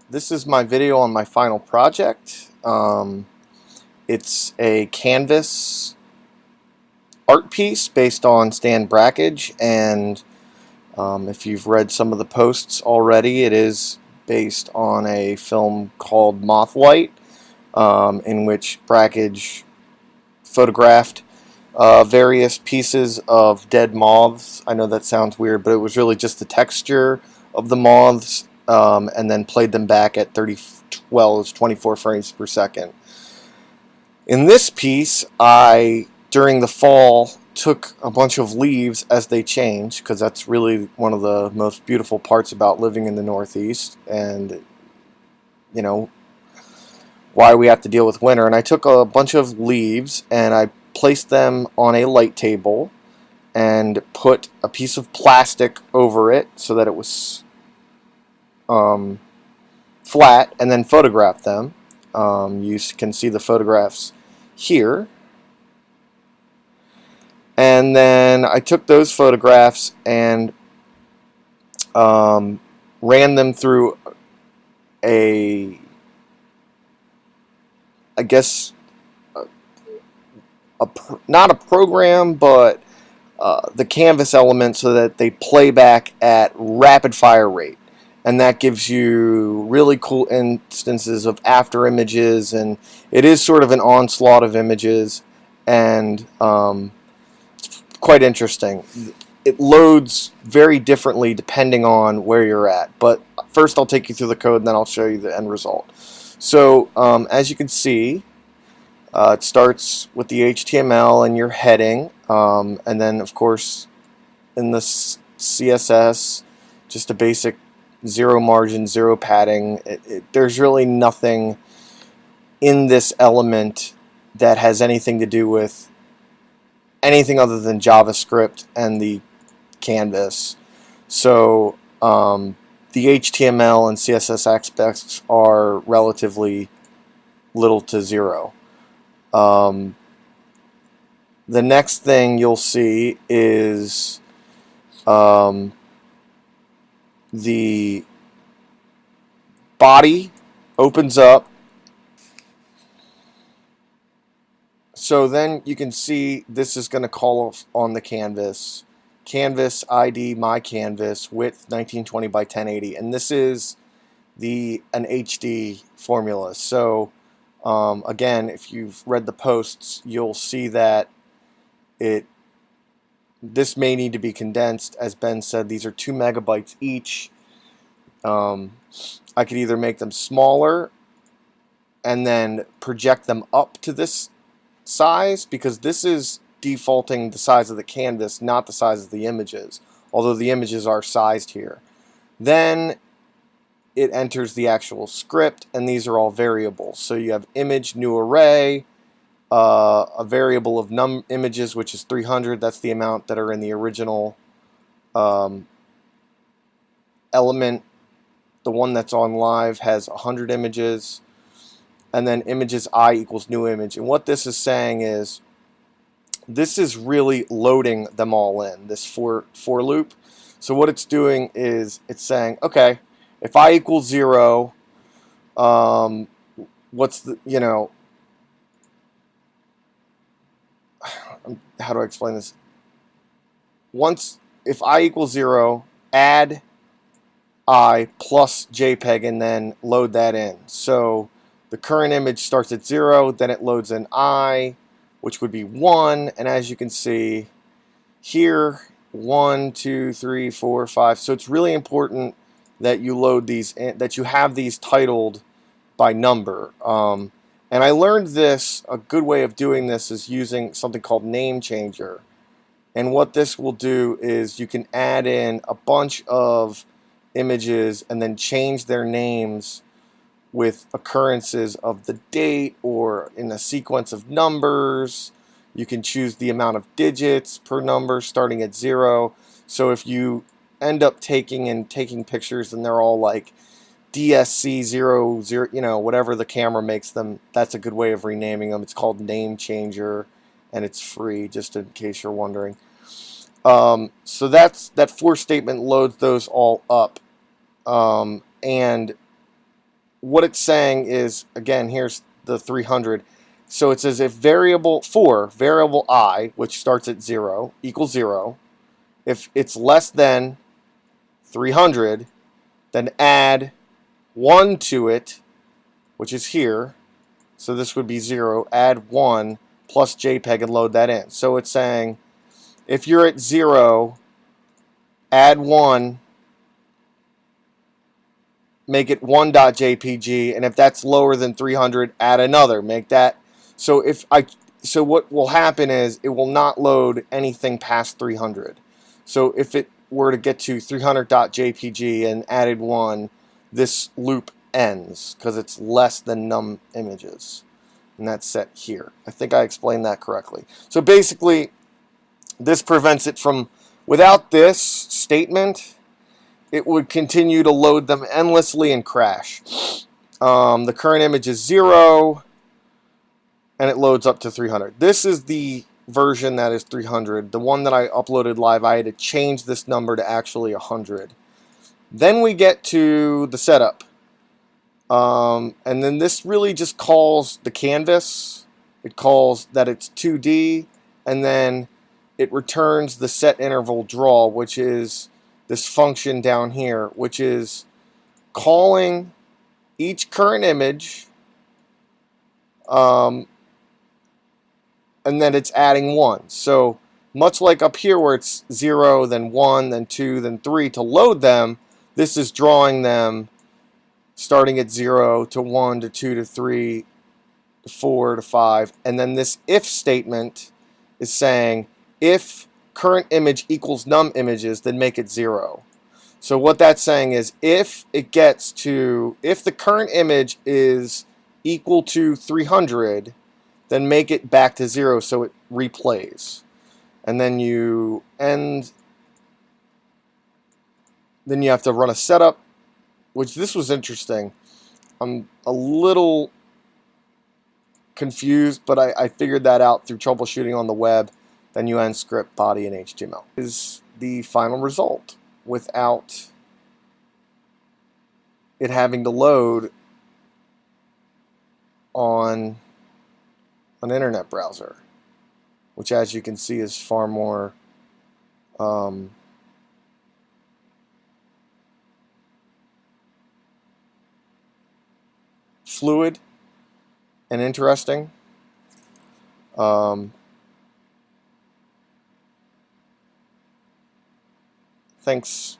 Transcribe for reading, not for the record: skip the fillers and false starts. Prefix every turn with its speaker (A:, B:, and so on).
A: This is my video on my final project. It's a canvas art piece based on Stan Brakhage, and if you've read some of the posts already, it is based on a film called Mothlight, in which Brakhage photographed various pieces of dead moths. I know that sounds weird, but it was really just the texture of the moths, and then played them back at 24 frames per second. In this piece, I, during the fall, took a bunch of leaves as they change, because that's really one of the most beautiful parts about living in the Northeast, and, you know, why we have to deal with winter. And I took a bunch of leaves and I placed them on a light table and put a piece of plastic over it so that it was flat, and then photographed them. You can see the photographs here. And then I took those photographs and ran them through a, I guess, not a program, but the canvas element, so that they play back at rapid fire rate. And that gives you really cool instances of after images, and it is sort of an onslaught of images, and it's quite interesting. It loads very differently depending on where you're at, but first I'll take you through the code and then I'll show you the end result. So as you can see, it starts with the HTML and your heading, and then of course in the CSS, just a basic zero margin, zero padding. There's really nothing in this element that has anything to do with anything other than JavaScript and the canvas. So the HTML and CSS aspects are relatively little to zero. The next thing you'll see is the body opens up. So then you can see this is going to call on the canvas. Canvas ID my canvas, width 1920 by 1080, and this is an HD formula. So again, if you've read the posts, you'll see that this may need to be condensed. As Ben said, these are 2 megabytes each. I could either make them smaller and then project them up to this size, because this is defaulting the size of the canvas, not the size of the images, although the images are sized here. Then it enters the actual script, and these are all variables. So you have image new array, a variable of images, which is 300. That's the amount that are in the original element. The one that's on live has 100 images, and then images I equals new image. And what this is saying is, this is really loading them all in, this for loop. So what it's doing is it's saying, okay, if I equals 0, what's the, how do I explain this? If I equals 0, add I plus JPEG and then load that in. So the current image starts at 0, then it loads in I, which would be 1, and as you can see here, 1, 2, 3, 4, 5. So it's really important that you load these in, that you have these titled by number. And I learned this, a good way of doing this is using something called Name Changer. And what this will do is you can add in a bunch of images and then change their names with occurrences of the date or in a sequence of numbers. You can choose the amount of digits per number starting at 0. So if you end up taking pictures and they're all like DSC00, whatever the camera makes them, that's a good way of renaming them. It's called Name Changer, and it's free, just in case you're wondering. So that for statement loads those all up, and what it's saying is, again, here's the 300. So it says if variable I, which starts at 0, equals 0, if it's less than 300, then add 1 to it, which is here. So this would be 0, add 1 plus JPEG and load that in. So it's saying if you're at 0, add 1, make it 1.jpg, and if that's lower than 300, add another, make that. So what will happen is it will not load anything past 300. So if it were to get to 300.jpg and added 1, this loop ends because it's less than num images. And that's set here. I think I explained that correctly. So basically, this prevents it from, without this statement, it would continue to load them endlessly and crash. The current image is 0, and it loads up to 300. This is the version that is 300. The one that I uploaded live, I had to change this number to actually 100. Then we get to the setup. And then this really just calls the canvas. It calls that it's 2D, and then it returns the set interval draw, which is this function down here, which is calling each current image, and then it's adding 1. So much like up here where it's 0, then 1, then 2, then 3 to load them, this is drawing them starting at 0 to 1 to 2 to 3 to 4 to 5. And then this if statement is saying if current image equals num images, then make it 0. So what that's saying is if the current image is equal to 300, then make it back to 0 so it replays. And then you have to run a setup, which this was interesting. I'm a little confused, but I figured that out through troubleshooting on the web. Then you end script, body, and HTML. Is the final result without it having to load on an internet browser, which, as you can see, is far more fluid and interesting. Thanks